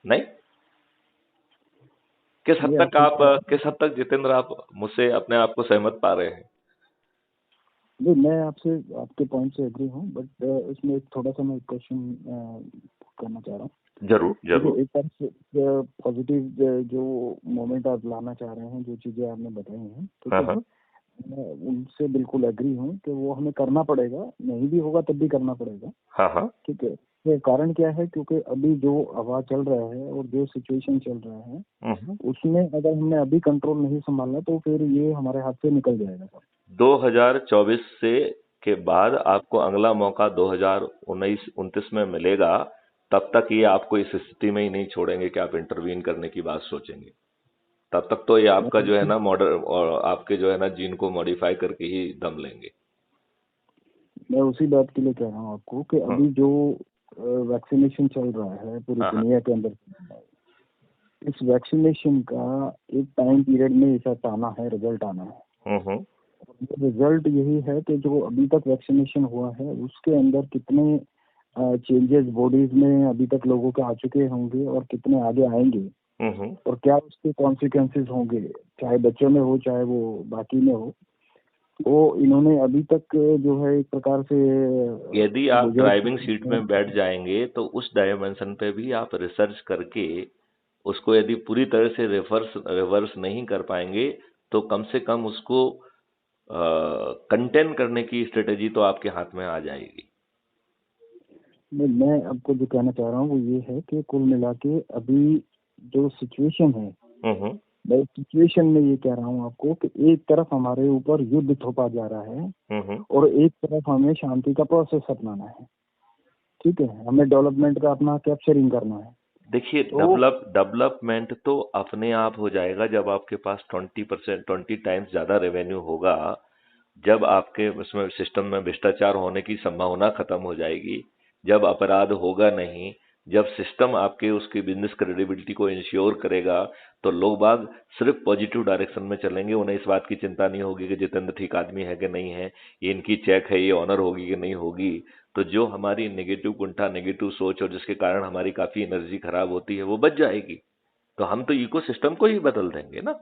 नहीं? किस हद ये तक आपकी किस हद तक जितेंद्र आप मुझसे अपने आप को सहमत पा रहे हैं? नहीं, मैं आपसे आपके पॉइंट से एग्री हूँ, बट इसमें एक थोड़ा सा मैं क्वेश्चन करना चाह रहा हूँ। जरूर जरूर। देखिए, एक तरफ से पॉजिटिव जो मोमेंट आप लाना चाह रहे हैं, जो चीजें आपने बताई हैं, ठीक हाँ है, हाँ मैं उनसे बिल्कुल एग्री हूँ कि वो हमें करना पड़ेगा, नहीं भी होगा तब भी करना पड़ेगा, हाँ हाँ। ठीक है। ये कारण क्या है? क्योंकि अभी जो हवा चल रहा है और जो सिचुएशन चल रहा है, हम्म। उसमें अगर हमने अभी कंट्रोल नहीं संभाला तो फिर ये हमारे हाथ से निकल जाएगा सर। 2024 से के बाद आपको अगला मौका 2019-29 में मिलेगा। तब तक ये आपको इस स्थिति में ही नहीं छोड़ेंगे कि आप इंटरवीन करने की बात सोचेंगे। तब तक तो ये आपका जो है ना मॉडल और आपके जो है ना जीन को मॉडिफाई करके ही दम लेंगे। मैं उसी बात के लिए कह रहा हूँ आपको कि हाँ अभी जो वैक्सीनेशन चल रहा है पूरी हाँ हाँ। दुनिया के अंदर, इस वैक्सीनेशन का एक टाइम पीरियड में इफेक्ट आना है, रिजल्ट आना है। हम्म। रिजल्ट यही है कि जो अभी तक वैक्सीनेशन हुआ है उसके अंदर कितने चेंजेस बॉडीज में अभी तक लोगों के आ चुके होंगे और कितने आगे आएंगे, हम्म। और क्या उसके कॉन्सिक्वेंसेस होंगे, चाहे बच्चों में हो चाहे वो बाकी में हो। वो इन्होंने अभी तक जो है एक प्रकार से यदि आप ड्राइविंग सीट में बैठ बुजुर्ग जाएंगे तो उस डायमेंशन पे भी आप रिसर्च करके उसको यदि पूरी तरह से रिवर्स नहीं कर पाएंगे तो कम से कम उसको कंटेन करने की स्ट्रेटेजी तो आपके हाथ में आ जाएगी। मैं आपको जो कहना चाह रहा हूँ वो ये है कि कुल मिला के अभी जो सिचुएशन है, हम्म। मैं सिचुएशन में ये कह रहा हूँ आपको कि एक तरफ हमारे ऊपर युद्ध थोपा जा रहा है हम्म। और एक तरफ हमें शांति का प्रोसेस अपनाना है, ठीक है। हमें डेवलपमेंट का अपना कैप्चरिंग करना है। देखिए, तो डेवलपमेंट तो अपने आप हो जाएगा जब आपके पास 20% 20 टाइम्स ज्यादा रेवेन्यू होगा, जब आपके उसमें सिस्टम में भ्रष्टाचार होने की संभावना खत्म हो जाएगी, जब अपराध होगा नहीं, जब सिस्टम आपके उसकी बिजनेस क्रेडिबिलिटी को इंश्योर करेगा, तो लोग बाग सिर्फ पॉजिटिव डायरेक्शन में चलेंगे। उन्हें इस बात की चिंता नहीं होगी कि जितेंद्र ठीक आदमी है कि नहीं है, ये इनकी चेक है, ये ऑनर होगी कि नहीं होगी। तो जो हमारी नेगेटिव कुंठा, नेगेटिव सोच और जिसके कारण हमारी काफी एनर्जी खराब होती है वो बच जाएगी। तो हम तो इकोसिस्टम को ही बदल देंगे ना।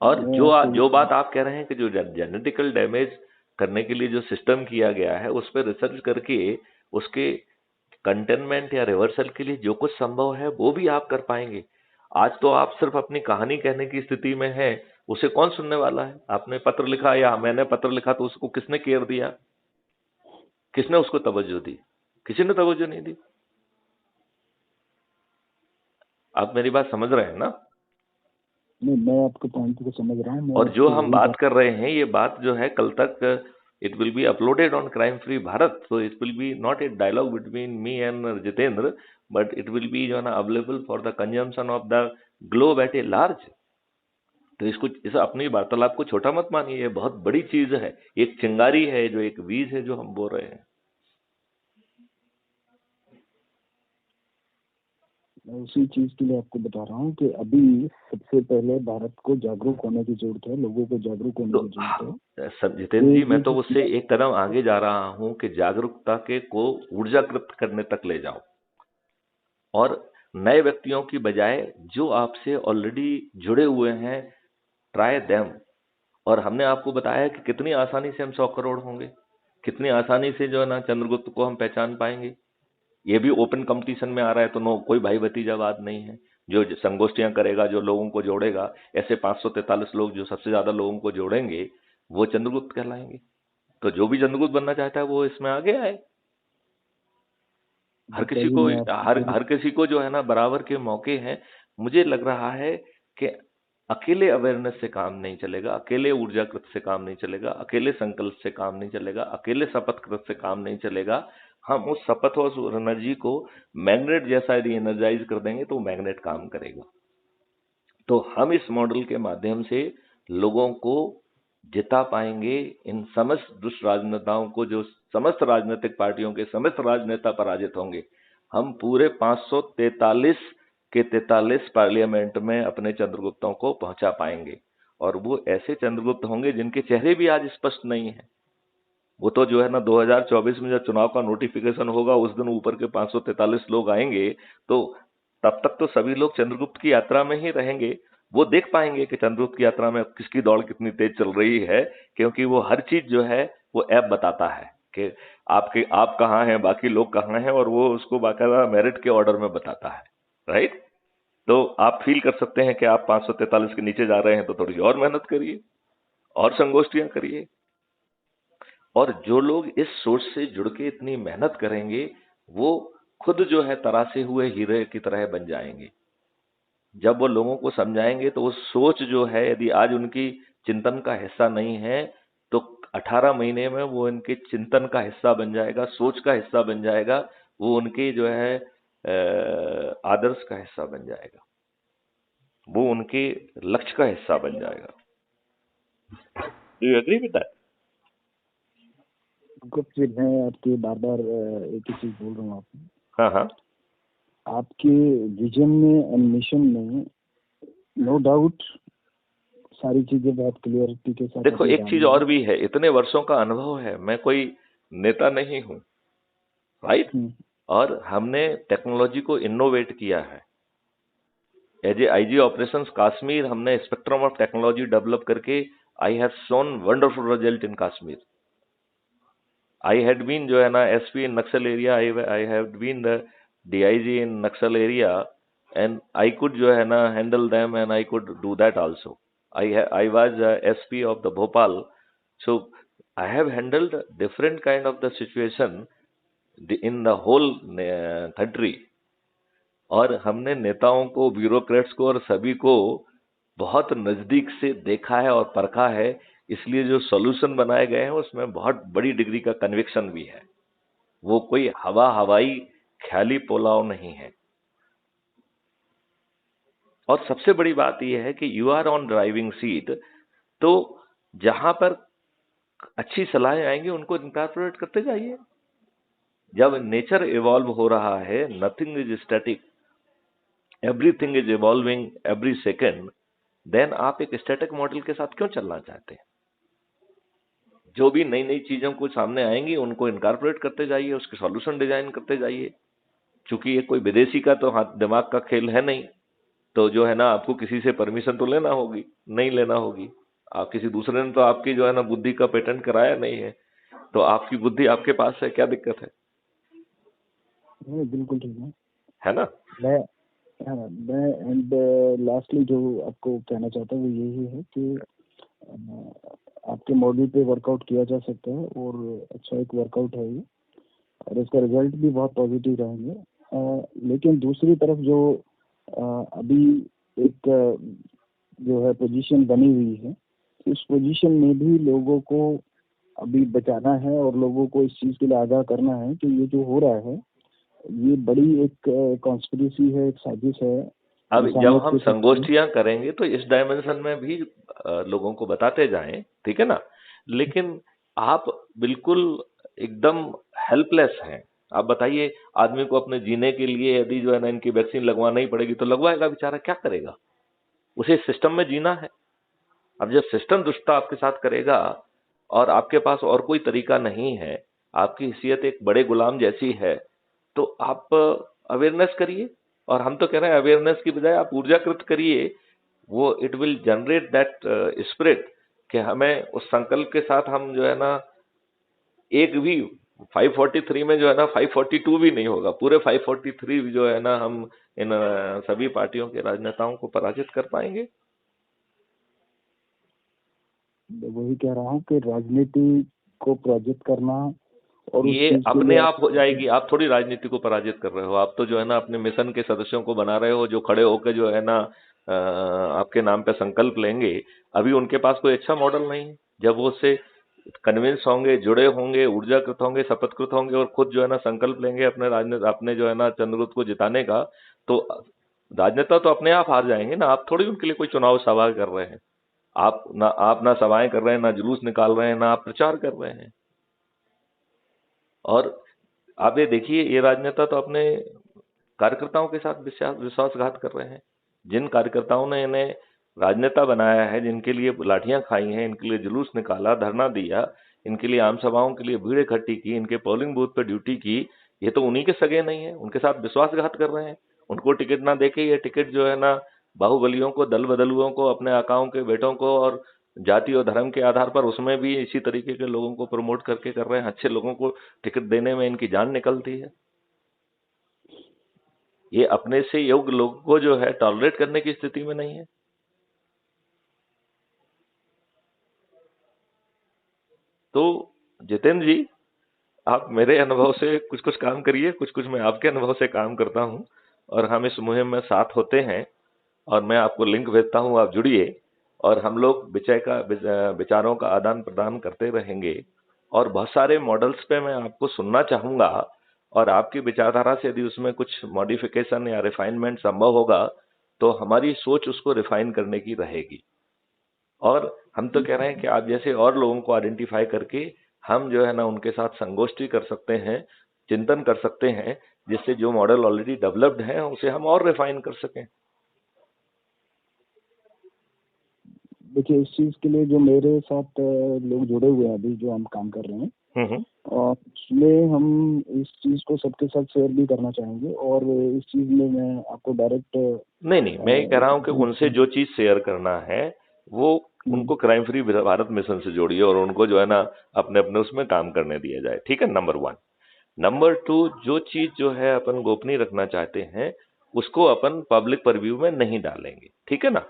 और मैं आपको ये जो बात आप कह रहे हैं कि जो जेनेटिकल डैमेज करने के लिए जो सिस्टम किया गया है उस पर रिसर्च करके उसके कंटेनमेंट या रिवर्सल के लिए जो कुछ संभव है वो भी आप कर पाएंगे। आज तो आप सिर्फ अपनी कहानी कहने की स्थिति में हैं, उसे कौन सुनने वाला है? आपने पत्र लिखा या मैंने पत्र लिखा तो उसको किसने केयर दिया, किसने उसको तवज्जो दी? किसी ने तवज्जो नहीं दी। आप मेरी बात समझ रहे हैं ना? नहीं, मैं आपके पॉइंट को समझ रहा हूँ, मैं और जो आपसे हम यही बात बात। कर रहे हैं ये बात जो है कल तक it will be uploaded on crime free Bharat, so it will be not a dialogue between me and Jitendra, but it will be जो है ना available for the consumption of the globe at a large. तो इसको इस अपनी वार्तालाप को छोटा मत मानिए, ये बहुत बड़ी चीज है, एक चिंगारी है, जो एक बीज है जो हम बो रहे हैं। मैं उसी चीज के लिए आपको बता रहा हूँ कि अभी सबसे पहले भारत को जागरूक होने की जरूरत है, लोगों को जागरूक होने तो की जरूरत है सब जितेंद्र जी, कि मैं ये तो जो उससे एक कदम आगे जा रहा हूं कि जागरूकता के को ऊर्जाकृत करने तक ले जाओ, और नए व्यक्तियों की बजाय जो आपसे ऑलरेडी जुड़े हुए हैं, ट्राई देम। और हमने आपको बताया कि कितनी आसानी से हम 100 करोड़ होंगे, कितनी आसानी से जो है ना चंद्रगुप्त को हम पहचान पाएंगे। ये भी ओपन कंपटीशन में आ रहा है, तो नो कोई भाई भतीजावाद नहीं है। जो संगोष्ठियां करेगा, जो लोगों को जोड़ेगा, ऐसे 543 लोग जो सबसे ज्यादा लोगों को जोड़ेंगे वो चंद्रगुप्त कहलाएंगे। तो जो भी चंद्रगुप्त बनना चाहता है वो इसमें आगे आए। हर किसी तभी को मैं आपको हर किसी को जो है ना बराबर के मौके हैं। मुझे लग रहा है कि अकेले अवेयरनेस से काम नहीं चलेगा, अकेले ऊर्जाकृत से काम नहीं चलेगा, अकेले संकल्प से काम नहीं चलेगा, अकेले शपथकृत से काम नहीं चलेगा। हम उस शपथ और उस एनर्जी को मैग्नेट जैसा यदि एनर्जाइज कर देंगे तो मैग्नेट काम करेगा। तो हम इस मॉडल के माध्यम से लोगों को जिता पाएंगे। इन समस्त दुष्ट राजनेताओं को, जो समस्त राजनीतिक पार्टियों के समस्त राजनेता पराजित होंगे। हम पूरे 543 के 43 पार्लियामेंट में अपने चंद्रगुप्तों को पहुंचा पाएंगे, और वो ऐसे चंद्रगुप्त होंगे जिनके चेहरे भी आज स्पष्ट नहीं है। वो तो जो है ना 2024 में जब चुनाव का नोटिफिकेशन होगा उस दिन ऊपर के 543 लोग आएंगे, तो तब तक तो सभी लोग चंद्रगुप्त की यात्रा में ही रहेंगे। वो देख पाएंगे कि चंद्रगुप्त की यात्रा में किसकी दौड़ कितनी तेज चल रही है, क्योंकि वो हर चीज जो है वो ऐप बताता है कि आप कहाँ हैं, बाकी लोग कहाँ हैं, और वो उसको बाकायदा मेरिट के ऑर्डर में बताता है। राइट। तो आप फील कर सकते हैं कि आप 543 के नीचे जा रहे हैं, तो थोड़ी और मेहनत करिए और संगोष्ठियां करिए। और जो लोग इस सोच से जुड़ के इतनी मेहनत करेंगे, वो खुद जो है तरासे हुए हीरे की तरह बन जाएंगे। जब वो लोगों को समझाएंगे तो वो सोच जो है, यदि आज उनकी चिंतन का हिस्सा नहीं है, तो 18 महीने में वो उनके चिंतन का हिस्सा बन जाएगा, सोच का हिस्सा बन जाएगा, वो उनके जो है आदर्श का हिस्सा बन जाएगा, वो उनके लक्ष्य का हिस्सा बन जाएगा। Do you agree with that? Gupta ji, मैं आपके बार बार एक ही चीज बोल रहा हूँ आपको। हाँ हाँ, आपके विजन में एंड मिशन में नो डाउट सारी चीजें बहुत क्लियरिटी के साथ देखो अपने एक चीज सामने और हैं। भी है, इतने वर्षों का अनुभव है, मैं कोई नेता नहीं हूं। राइट। और हमने टेक्नोलॉजी को इनोवेट किया है। As a IG operations Kashmir, हमने स्पेक्ट्रम ऑफ टेक्नोलॉजी डेवलप करके I have shown wonderful result in Kashmir. I had been जो है ना SP in Naxal area, I have been the DIG in Naxal area, and I could जो है ना handle them, and I could do that also. I was SP of the Bhopal, so I have handled different kind of the situation in the whole country। और हमने नेताओं को, bureaucrats को और सभी को बहुत नजदीक से देखा है और परखा है, इसलिए जो सॉल्यूशन बनाए गए हैं उसमें बहुत बड़ी डिग्री का कन्विक्शन भी है। वो कोई हवाई ख्याली पोलाव नहीं है। और सबसे बड़ी बात यह है कि you are on driving seat, तो जहां पर अच्छी सलाहें आएंगी उनको इनकॉर्पोरेट करते जाइए। जब नेचर इवॉल्व हो रहा है, nothing is static, everything is evolving every second, then आप एक स्टैटिक मॉडल के साथ क्यों चलना चाहते हैं? जो भी नई नई चीजों को सामने आएंगी उनको इनकॉर्पोरेट करते जाइए, उसके सॉल्यूशन डिजाइन करते जाइए। चूंकि ये कोई विदेशी का तो हाथ दिमाग का खेल है नहीं, तो जो है ना आपको किसी से परमिशन तो लेना होगी, नहीं लेना होगी। आप किसी दूसरे ने तो आपकी जो है ना बुद्धि का पेटेंट कराया नहीं है, तो आपकी बुद्धि आपके पास है, क्या दिक्कत है? बिल्कुल ठीक है ना? मैं मैं एंड लास्टली जो आपको कहना चाहता हूँ वो यही है कि आपके मॉडल पे वर्कआउट किया जा सकता है और अच्छा एक वर्कआउट है ये, और इसका रिजल्ट भी बहुत पॉजिटिव रहेंगे। लेकिन दूसरी तरफ जो अभी एक जो है पोजीशन बनी हुई है, इस पोजीशन में भी लोगों को अभी बचाना है और लोगों को इस चीज़ के लिए आगाह करना है कि ये जो हो रहा है ये बड़ी एक कॉन्स्पिरेसी है, एक साजिश है। अब जब इंसानियत हम के खिलाफ। संगोष्ठियां करेंगे तो इस डायमेंशन में भी लोगों को बताते जाएं, ठीक है ना? लेकिन आप बिल्कुल एकदम हेल्पलेस हैं। आप बताइए, आदमी को अपने जीने के लिए यदि जो है ना इनकी वैक्सीन लगवाना ही पड़ेगी तो लगवाएगा, बेचारा क्या करेगा? उसे सिस्टम में जीना है। अब जब सिस्टम दुष्टता आपके साथ करेगा और आपके पास और कोई तरीका नहीं है, आपकी हैसियत एक बड़े गुलाम जैसी है, तो आप अवेयरनेस करिए। और हम तो कह रहे हैं अवेयरनेस की बजाय आप ऊर्जाकृत करिए। वो it will generate that spirit कि हमें उस संकल्प के साथ हम जो है ना एक भी 543 में जो है ना 542 भी नहीं होगा, पूरे 543 जो है ना हम इन सभी पार्टियों के राजनेताओं को पराजित कर पाएंगे। वही कह रहा हूँ कि राजनीति को पराजित करना और उस ये चीज के अपने लिए आप हो जाएगी। आप थोड़ी राजनीति को पराजित कर रहे हो, आप तो जो है ना अपने मिशन के सदस्यों को बना रहे हो, जो खड़े होकर जो है ना आपके नाम पे संकल्प लेंगे। अभी उनके पास कोई अच्छा मॉडल नहीं है। जब वो उससे कन्विंस होंगे, जुड़े होंगे, ऊर्जाकृत होंगे, शपथकृत होंगे और खुद जो है ना संकल्प लेंगे अपने राजनेता, अपने जो है ना चंद्रगुप्त को जिताने का, तो राजनेता तो अपने आप हार जाएंगे ना। आप थोड़ी उनके लिए कोई चुनाव सभा कर रहे हैं। आप ना सभाएं कर रहे हैं, ना जुलूस निकाल रहे हैं, ना आप प्रचार कर रहे हैं। और आप ये देखिए, ये राजनेता तो अपने कार्यकर्ताओं के साथ विश्वासघात कर रहे हैं। जिन कार्यकर्ताओं ने इन्हें राजनेता बनाया है, जिनके लिए लाठियां खाई हैं, इनके लिए जुलूस निकाला, धरना दिया, इनके लिए आम सभाओं के लिए भीड़ इकट्ठी की, इनके पोलिंग बूथ पे ड्यूटी की, ये तो उन्हीं के सगे नहीं है, उनके साथ विश्वासघात कर रहे हैं। उनको टिकट ना देके ये टिकट जो है ना बाहुबलियों को, दल बदलुओं को, अपने आकाओं के बेटों को और जाति और धर्म के आधार पर उसमें भी इसी तरीके के लोगों को प्रमोट करके कर रहे हैं। अच्छे लोगों को टिकट देने में इनकी जान निकलती है। ये अपने से योग्य लोगों को जो है टॉलरेट करने की स्थिति में नहीं है। तो जितेंद्र जी, आप मेरे अनुभव से कुछ कुछ काम करिए, कुछ कुछ मैं आपके अनुभव से काम करता हूं, और हम इस मुहिम में साथ होते हैं। और मैं आपको लिंक भेजता हूं, आप जुड़िए, और हम लोग विचारों का आदान प्रदान करते रहेंगे। और बहुत सारे मॉडल्स पे मैं आपको सुनना चाहूंगा, और आपकी विचारधारा से यदि उसमें कुछ मॉडिफिकेशन या रिफाइनमेंट संभव होगा तो हमारी सोच उसको रिफाइन करने की रहेगी। और हम तो कह रहे हैं कि आप जैसे और लोगों को आइडेंटिफाई करके हम जो है ना उनके साथ संगोष्ठी कर सकते हैं, चिंतन कर सकते हैं, जिससे जो मॉडल ऑलरेडी डेवलप्ड है उसे हम और रिफाइन कर सकें। देखिए, इस चीज के लिए जो मेरे साथ लोग जुड़े हुए हैं अभी, जो हम काम कर रहे हैं, और उसमें हम इस चीज को सबके साथ शेयर भी करना चाहेंगे। और इस चीज में मैं आपको डायरेक्ट नहीं, मैं ये कह रहा हूं कि उनसे जो चीज शेयर करना है वो उनको क्राइम फ्री भारत मिशन से जोड़िए, और उनको जो है ना अपने अपने उसमें काम करने दिया जाए। ठीक है, नंबर 1। नंबर 2, जो चीज जो है अपन गोपनीय रखना चाहते हैं उसको अपन पब्लिक परव्यू में नहीं डालेंगे। ठीक है ना,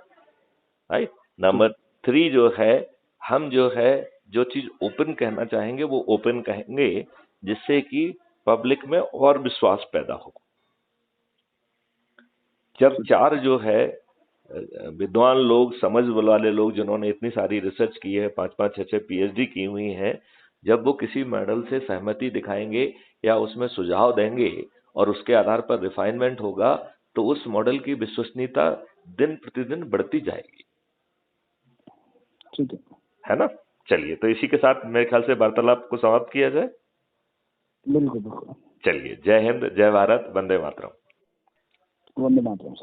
राइट। नंबर 3 जो है, हम जो है जो चीज ओपन कहना चाहेंगे वो ओपन कहेंगे, जिससे कि पब्लिक में और विश्वास पैदा हो। जब 4 जो है विद्वान लोग, समझ वाले लोग, जिन्होंने इतनी सारी रिसर्च की है, 5-5, 6-6 पीएचडी की हुई हैं, जब वो किसी मॉडल से सहमति दिखाएंगे या उसमें सुझाव देंगे और उसके आधार पर रिफाइनमेंट होगा, तो उस मॉडल की विश्वसनीयता दिन प्रतिदिन बढ़ती जाएगी। ठीक है ना? चलिए, तो इसी के साथ मेरे ख्याल से वार्तालाप को समाप्त किया जाए। बिल्कुल बिल्कुल। चलिए, जय हिंद, जय भारत, वंदे मातरम। वंदे मातरम।